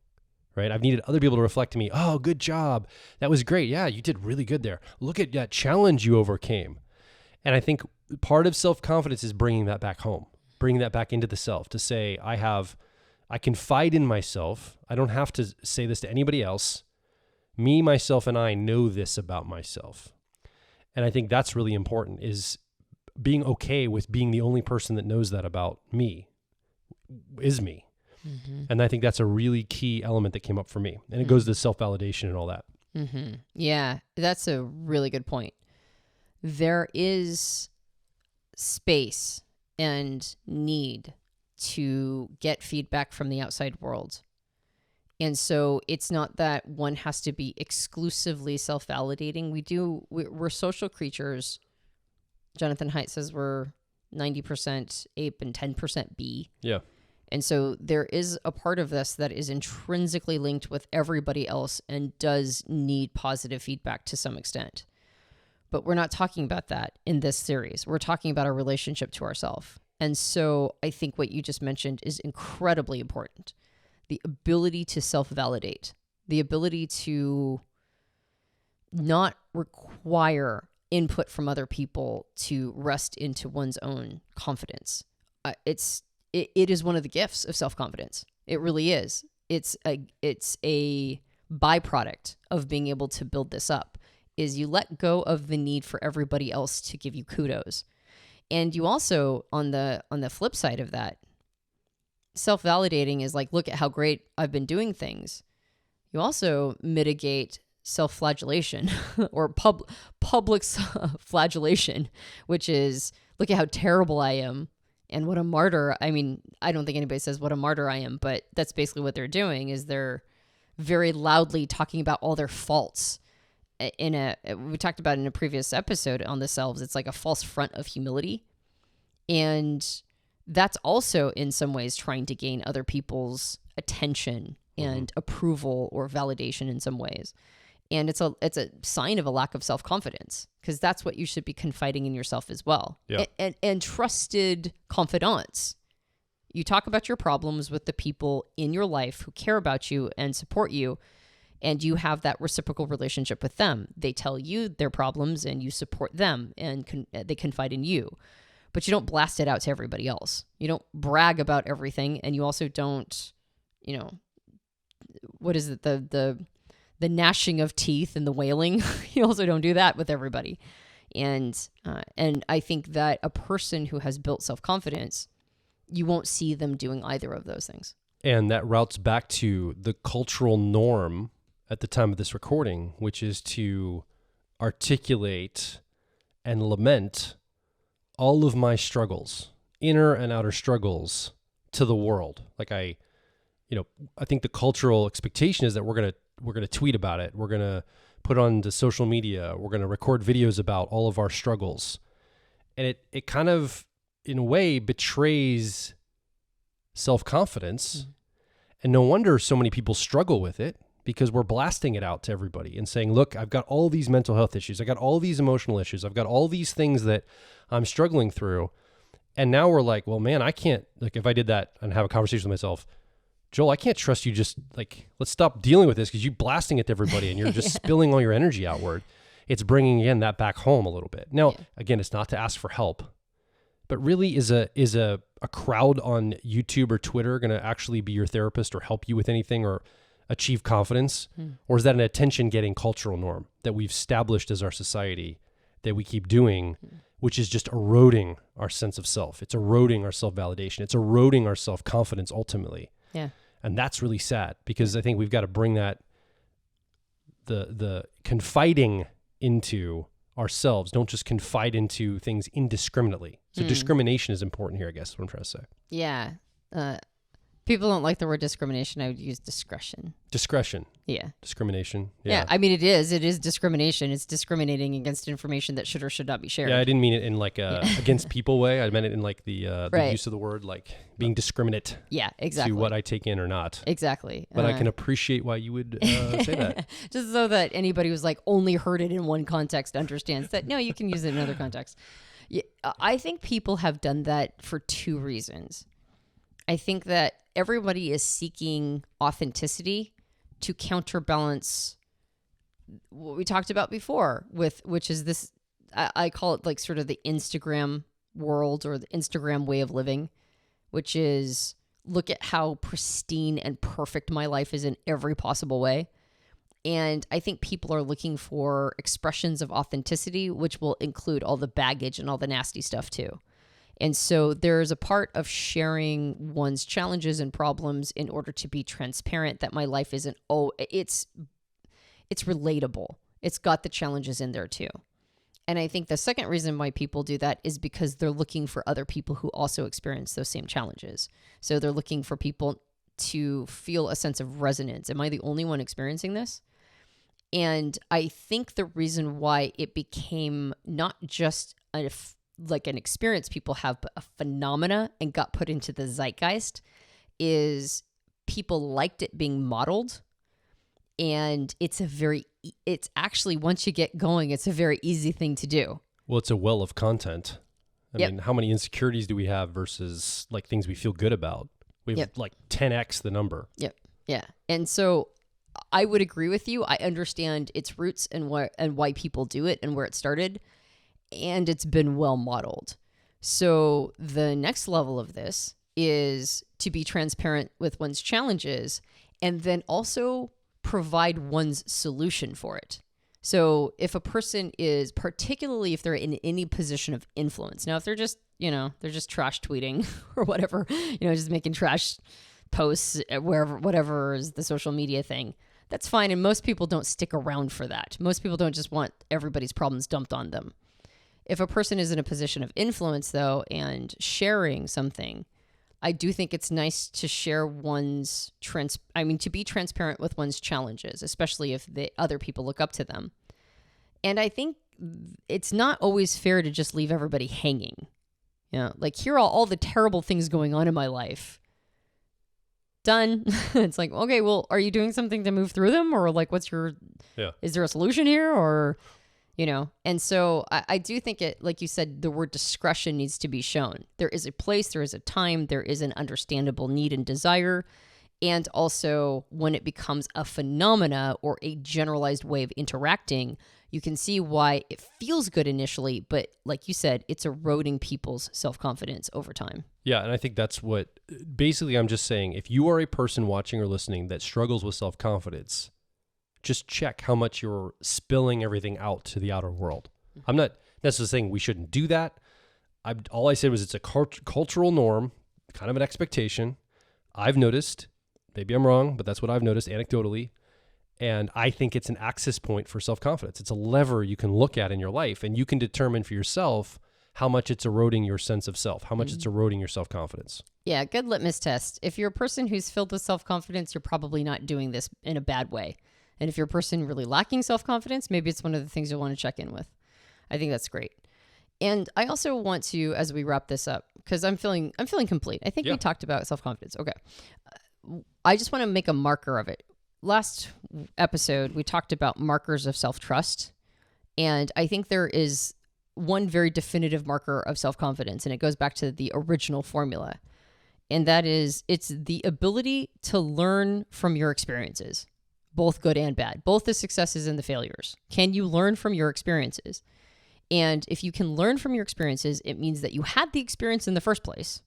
right? I've needed other people to reflect to me, oh, good job. That was great. Yeah, you did really good there. Look at that challenge you overcame. And I think part of self-confidence is bringing that back home, bringing that back into the self, to say, I confide in myself. I don't have to say this to anybody else. Me, myself, and I know this about myself. And I think that's really important, is being okay with being the only person that knows that about me is me. Mm-hmm. And I think that's a really key element that came up for me. And it goes to self-validation and all that. Mm-hmm. Yeah, that's a really good point. There is space and need to get feedback from the outside world. And so it's not that one has to be exclusively self-validating. We're social creatures. Jonathan Haidt says we're 90% ape and 10% bee. Yeah. And so there is a part of this that is intrinsically linked with everybody else and does need positive feedback to some extent. But we're not talking about that in this series. We're talking about our relationship to ourselves. And so I think what you just mentioned is incredibly important. The ability to self-validate, the ability to not require input from other people to rest into one's own confidence. It is one of the gifts of self-confidence. It really is. It's a byproduct of being able to build this up, is you let go of the need for everybody else to give you kudos. And you also, on the flip side of that, self-validating is like, look at how great I've been doing things. You also mitigate self-flagellation or public flagellation, which is, look at how terrible I am and what a martyr. I mean, I don't think anybody says what a martyr I am, but that's basically what they're doing, is they're very loudly talking about all their faults. We talked about in a previous episode on the selves, it's like a false front of humility. And that's also in some ways trying to gain other people's attention and approval or validation in some ways. And it's a sign of a lack of self-confidence, because that's what you should be confiding in yourself as well. Yeah. And trusted confidants. You talk about your problems with the people in your life who care about you and support you, and you have that reciprocal relationship with them. They tell you their problems and you support them, and they confide in you. But you don't blast it out to everybody else. You don't brag about everything, and you also don't, what is it, the gnashing of teeth and the wailing. You also don't do that with everybody. And I think that a person who has built self-confidence, you won't see them doing either of those things. And that routes back to the cultural norm at the time of this recording, which is to articulate and lament all of my struggles, inner and outer struggles, to the world. Like I think the cultural expectation is that we're going to tweet about it. We're going to put on to social media. We're going to record videos about all of our struggles. And it kind of, in a way, betrays self-confidence. And no wonder so many people struggle with it, because we're blasting it out to everybody and saying, look, I've got all these mental health issues. I got all these emotional issues. I've got all these things that I'm struggling through. And now we're like, well, man, I can't, like, if I did that and have a conversation with myself, Joel, I can't trust you. Just like, let's stop dealing with this, because you're blasting it to everybody and you're just spilling all your energy outward. It's bringing, again, that back home a little bit. Now, again, it's not to ask for help, but really is a crowd on YouTube or Twitter going to actually be your therapist or help you with anything or achieve confidence? Or is that an attention-getting cultural norm that we've established as our society that we keep doing, which is just eroding our sense of self? It's eroding our self-validation. It's eroding our self-confidence ultimately. Yeah. And that's really sad, because I think we've got to bring that, the confiding into ourselves. Don't just confide into things indiscriminately. So discrimination is important here, I guess is what I'm trying to say. Yeah. People don't like the word discrimination. I would use discretion. Discretion. Yeah. Discrimination. Yeah. I mean, it is discrimination. It's discriminating against information that should or should not be shared. Yeah. I didn't mean it in like a against people way. I meant it in like the right. use of the word, like being discriminate. Yeah, exactly. To what I take in or not. Exactly. But I can appreciate why you would say that. Just so that anybody who's like only heard it in one context understands that, no, you can use it in another context. Yeah, I think people have done that for two reasons. I think that everybody is seeking authenticity to counterbalance what we talked about before, which is this, I call it like sort of the Instagram world or the Instagram way of living, which is look at how pristine and perfect my life is in every possible way. And I think people are looking for expressions of authenticity, which will include all the baggage and all the nasty stuff too. And so there's a part of sharing one's challenges and problems in order to be transparent that my life isn't, it's relatable. It's got the challenges in there too. And I think the second reason why people do that is because they're looking for other people who also experience those same challenges. So they're looking for people to feel a sense of resonance. Am I the only one experiencing this? And I think the reason why it became not just like an experience people have, but a phenomena and got put into the zeitgeist is people liked it being modeled. And it's actually, once you get going, it's a very easy thing to do. Well, it's a well of content. I mean, how many insecurities do we have versus like things we feel good about? We have like 10x the number. Yep. Yeah. And so I would agree with you. I understand its roots and why people do it and where it started. And it's been well modeled. So the next level of this is to be transparent with one's challenges and then also provide one's solution for it. So if a person is, particularly if they're in any position of influence, now if they're just, they're just trash tweeting or whatever, just making trash posts wherever, whatever is the social media thing, that's fine. And most people don't stick around for that. Most people don't just want everybody's problems dumped on them. If a person is in a position of influence, though, and sharing something, I do think it's nice to share to be transparent with one's challenges, especially if the other people look up to them. And I think it's not always fair to just leave everybody hanging. Like, here are all the terrible things going on in my life. Done. It's like, okay, well, are you doing something to move through them? Or like, is there a solution here? Or, and so I do think it, like you said, the word discretion needs to be shown. There is a place, there is a time, there is an understandable need and desire. And also when it becomes a phenomena or a generalized way of interacting, you can see why it feels good initially, but like you said, it's eroding people's self-confidence over time. Yeah, and I think that's what, basically I'm just saying, if you are a person watching or listening that struggles with self-confidence, just check how much you're spilling everything out to the outer world. I'm not necessarily saying we shouldn't do that. All I said was it's a cultural norm, kind of an expectation. I've noticed, maybe I'm wrong, but that's what I've noticed anecdotally. And I think it's an access point for self-confidence. It's a lever you can look at in your life, and you can determine for yourself how much it's eroding your sense of self, how much it's eroding your self-confidence. Yeah, good litmus test. If you're a person who's filled with self-confidence, you're probably not doing this in a bad way. And if you're a person really lacking self-confidence, maybe it's one of the things you'll want to check in with. I think that's great. And I also want to, as we wrap this up, because I'm feeling complete. I think we talked about self-confidence. Okay. I just want to make a marker of it. Last episode, we talked about markers of self-trust. And I think there is one very definitive marker of self-confidence, and it goes back to the original formula. And that is, it's the ability to learn from your experiences, both good and bad, both the successes and the failures. Can you learn from your experiences? And if you can learn from your experiences, it means that you had the experience in the first place,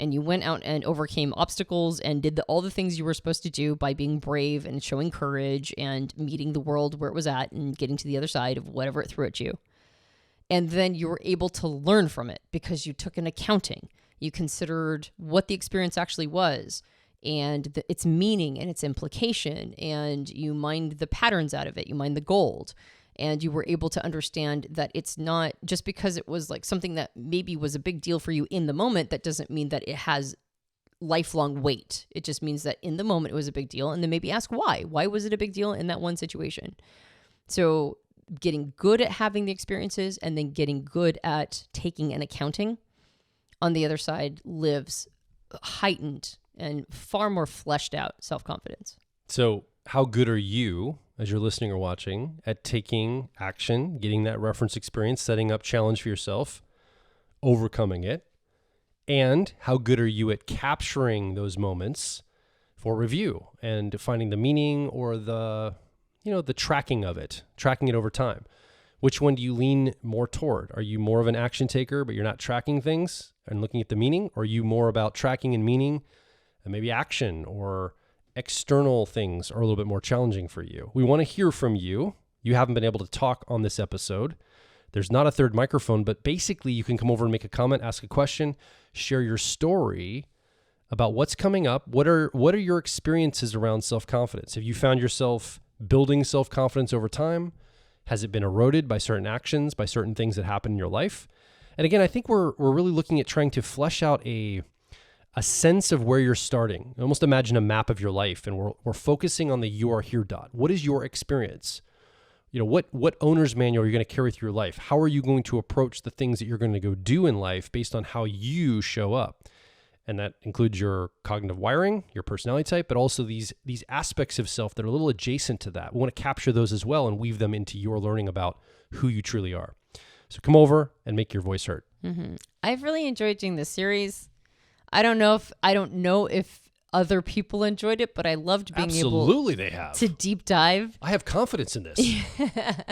and you went out and overcame obstacles and did all the things you were supposed to do by being brave and showing courage and meeting the world where it was at and getting to the other side of whatever it threw at you. And then you were able to learn from it because you took an accounting. You considered what the experience actually was and its meaning and its implication, and you mined the patterns out of it. You mined the gold. And you were able to understand that it's not just because it was like something that maybe was a big deal for you in the moment, that doesn't mean that it has lifelong weight. It just means that in the moment it was a big deal. And then maybe ask why. Why was it a big deal in that one situation? So getting good at having the experiences and then getting good at taking an accounting on the other side lives heightened and far more fleshed out self-confidence. So how good are you, as you're listening or watching, at taking action, getting that reference experience, setting up challenge for yourself, overcoming it? And how good are you at capturing those moments for review and finding the meaning or the tracking of it, tracking it over time? Which one do you lean more toward? Are you more of an action taker, but you're not tracking things and looking at the meaning? Or are you more about tracking and meaning and maybe action or external things are a little bit more challenging for you? We want to hear from you. You haven't been able to talk on this episode. There's not a third microphone, but basically you can come over and make a comment, ask a question, share your story about what's coming up. What are your experiences around self-confidence? Have you found yourself building self-confidence over time? Has it been eroded by certain actions, by certain things that happen in your life? And again, I think we're really looking at trying to flesh out a sense of where you're starting. Almost imagine a map of your life, and we're focusing on the you are here dot. What is your experience? what owner's manual are you going to carry through your life? How are you going to approach the things that you're going to go do in life based on how you show up? And that includes your cognitive wiring, your personality type, but also these aspects of self that are a little adjacent to that. We want to capture those as well and weave them into your learning about who you truly are. So come over and make your voice heard. Mm-hmm. I've really enjoyed doing this series. I don't know if other people enjoyed it, but I loved being Absolutely they have. To deep dive. I have confidence in this,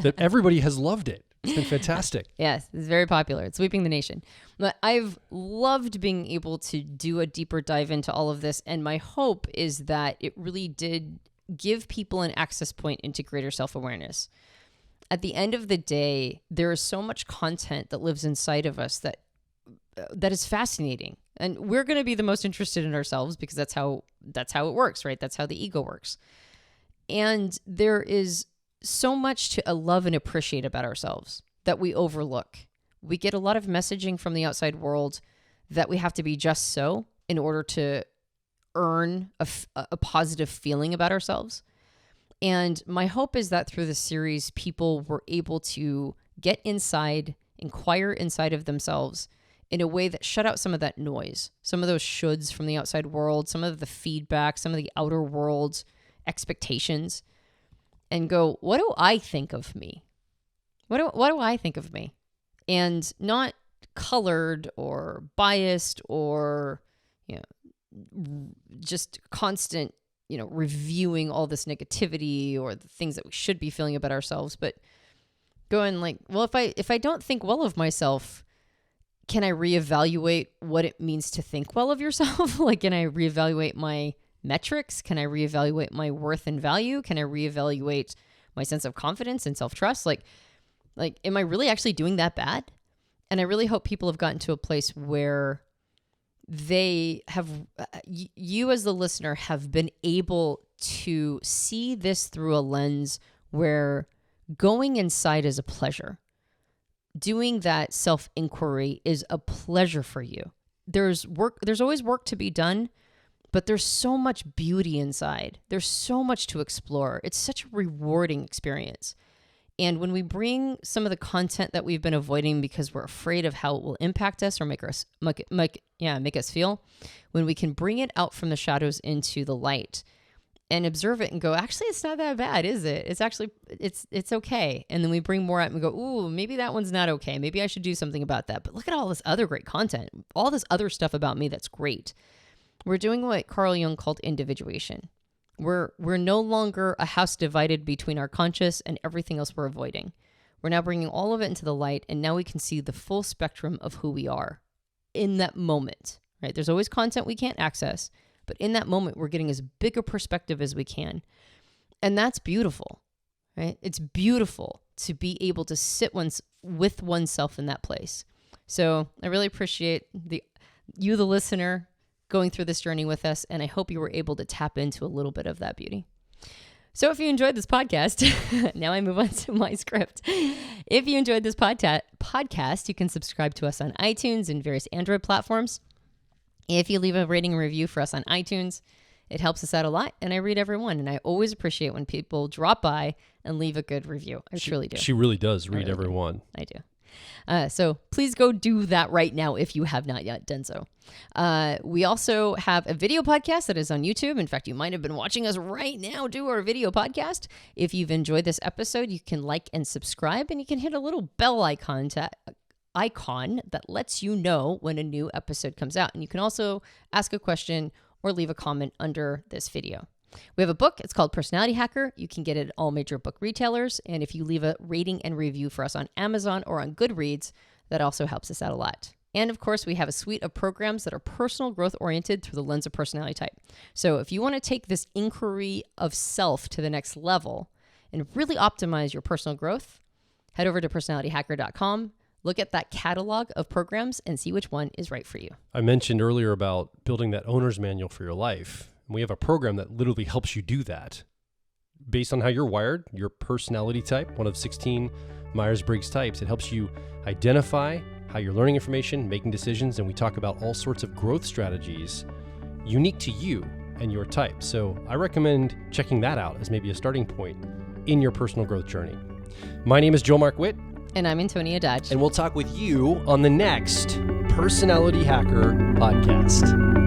that everybody has loved it. It's been fantastic. Yes, it's very popular. It's sweeping the nation. But I've loved being able to do a deeper dive into all of this. And my hope is that it really did give people an access point into greater self-awareness. At the end of the day, there is so much content that lives inside of us that is fascinating. And we're going to be the most interested in ourselves because that's how it works, right? That's how the ego works. And there is so much to love and appreciate about ourselves that we overlook. We get a lot of messaging from the outside world that we have to be just so in order to earn a positive feeling about ourselves. And my hope is that through the series, people were able to get inside, inquire inside of themselves in a way that shut out some of that noise, some of those shoulds from the outside world, some of the feedback, some of the outer world's expectations, and go, what do I think of me? What do I think of me? And not colored or biased or, just constant, reviewing all this negativity or the things that we should be feeling about ourselves, but going like, well, if I don't think well of myself, can I reevaluate what it means to think well of yourself? Like, can I reevaluate my metrics? Can I reevaluate my worth and value? Can I reevaluate my sense of confidence and self-trust? Like, am I really actually doing that bad? And I really hope people have gotten to a place where they have, you as the listener have been able to see this through a lens where going inside is a pleasure. Doing that self-inquiry is a pleasure for you. There's always work to be done, but there's so much beauty inside. There's so much to explore. It's such a rewarding experience. And when we bring some of the content that we've been avoiding because we're afraid of how it will impact us or make us feel, when we can bring it out from the shadows into the light and observe it and go, actually, it's not that bad, is it? It's actually, it's okay. And then we bring more out and we go, ooh, maybe that one's not okay. Maybe I should do something about that. But look at all this other great content, all this other stuff about me that's great. We're doing what Carl Jung called individuation. We're no longer a house divided between our conscious and everything else we're avoiding. We're now bringing all of it into the light, and now we can see the full spectrum of who we are in that moment, right? There's always content we can't access, but in that moment, we're getting as big a perspective as we can. And that's beautiful, right? It's beautiful to be able to sit with oneself in that place. So I really appreciate you, the listener, going through this journey with us, and I hope you were able to tap into a little bit of that beauty. So if you enjoyed this podcast, now I move on to my script. If you enjoyed this podcast, you can subscribe to us on iTunes and various Android platforms. If you leave a rating and review for us on iTunes, it helps us out a lot, and I read every one, and I always appreciate when people drop by and leave a good review. I truly do. She really does read every one. I do. So please go do that right now if you have not yet done so. We also have a video podcast that is on YouTube. In fact, you might have been watching us right now do our video podcast. If you've enjoyed this episode, you can like and subscribe, and you can hit a little bell icon that lets you know when a new episode comes out. And you can also ask a question or leave a comment under this video. We have a book. It's called Personality Hacker. You can get it at all major book retailers. And if you leave a rating and review for us on Amazon or on Goodreads, that also helps us out a lot. And of course, we have a suite of programs that are personal growth oriented through the lens of personality type. So if you want to take this inquiry of self to the next level and really optimize your personal growth, head over to personalityhacker.com. Look at that catalog of programs and see which one is right for you. I mentioned earlier about building that owner's manual for your life. We have a program that literally helps you do that based on how you're wired, your personality type, one of 16 Myers-Briggs types. It helps you identify how you're learning information, making decisions, and we talk about all sorts of growth strategies unique to you and your type. So I recommend checking that out as maybe a starting point in your personal growth journey. My name is Joel Mark Witt. And I'm Antonia Dodge. And we'll talk with you on the next Personality Hacker podcast.